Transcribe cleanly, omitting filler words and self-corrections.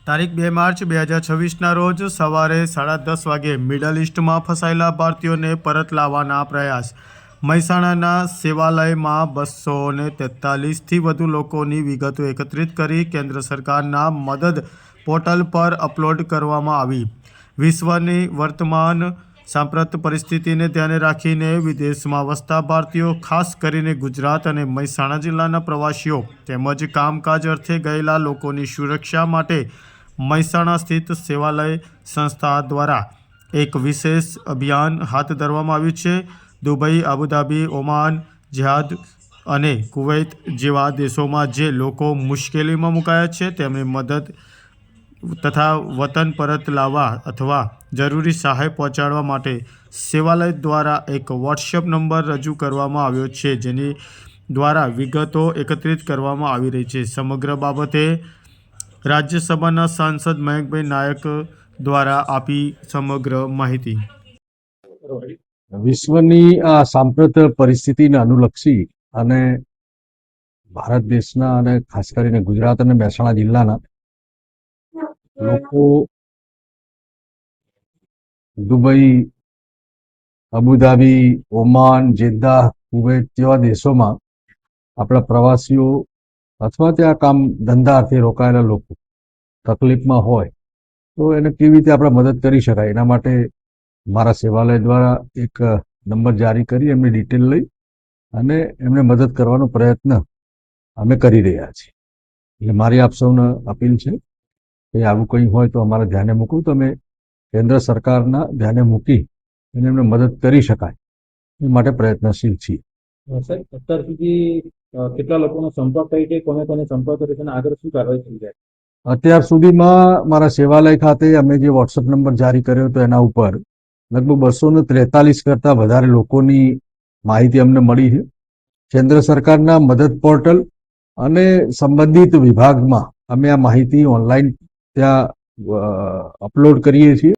તારીખ 2 માર્ચ 2026ના રોજ સવારે 10:30 વાગે મિડલ ઇસ્ટમાં ફસાયેલા ભારતીયોને પરત લાવવાના પ્રયાસ. મહેસાણાના સેવાલયમાં 243થી વધુ લોકોની વિગતો એકત્રિત કરી કેન્દ્ર સરકારના મદદ પોર્ટલ પર અપલોડ કરવામાં આવી. વિશ્વની વર્તમાન સાંપ્રત પરિસ્થિતિને ધ્યાને રાખીને વિદેશમાં વસતા ભારતીયો, ખાસ કરીને ગુજરાત અને મહેસાણા જિલ્લાના પ્રવાસીઓ તેમજ કામકાજ અર્થે ગયેલા લોકોની સુરક્ષા માટે મહેસાણા સ્થિત સેવાલય સંસ્થા દ્વારા એક વિશેષ અભિયાન હાથ ધરવામાં આવ્યું છે. દુબઈ, અબુધાબી, ઓમાન, જિહાદ અને કુવૈત જેવા દેશોમાં જે લોકો મુશ્કેલીમાં મુકાયા છે તેમને મદદ તથા વતન પરત લાવવા અથવા જરૂરી સહાય પહોંચાડવા માટે સેવાલય દ્વારા એક વોટ્સએપ નંબર રજૂ કરવામાં આવ્યો છે, જેની દ્વારા વિગતો એકત્રિત કરવામાં આવી રહી છે. સમગ્ર બાબતે રાજ્યસભાના સાંસદ મયંકભાઈ નાયક દ્વારા આપી સમગ્ર માહિતી. વિશ્વની આ સાંપ્રત પરિસ્થિતિને અનુલક્ષી અને ભારત દેશના અને ખાસ કરીને ગુજરાત અને મહેસાણા જિલ્લાના લોકો Dubai, Abu Dhabi, Oman, Jeddah, Kuwait જેવા દેશોમાં આપણા પ્રવાસીઓ અથવા ત્યાં કામ ધંધા અર્થે રોકાયેલા લોકો તકલીફમાં હોય તો એને કેવી રીતે આપણે મદદ કરી શકાય, એના માટે મારા સેવાલય દ્વારા એક નંબર જારી કરી એમની ડિટેલ લઈ અને એમને મદદ કરવાનો પ્રયત્ન અમે કરી રહ્યા છીએ. એટલે મારી આપ સૌને અપીલ છે કે આવું કંઈ હોય તો અમારા ધ્યાને મૂકવું, તો અમે કેન્દ્ર સરકારના ધ્યાને મૂકી અને એમને મદદ કરી શકાય એ માટે પ્રયત્નશીલ છીએ. સાહેબ, અત્યાર સુધી કેટલા લોકોનો સંપર્ક થઈ છે, કોને કોને સંપર્ક કર્યો છે અને આગળ શું કાર્યવાહી થઈ જાય? અત્યાર સુધીમાં મારા સેવાલય ખાતે અમે જે વોટ્સઅપ નંબર જારી કર્યો હતો એના ઉપર લગભગ 243 કરતાં વધારે લોકોની માહિતી અમને મળી છે. કેન્દ્ર સરકારના મદદ પોર્ટલ અને સંબંધિત વિભાગમાં અમે આ માહિતી ઓનલાઈન ત્યાં અપલોડ કરીએ છીએ.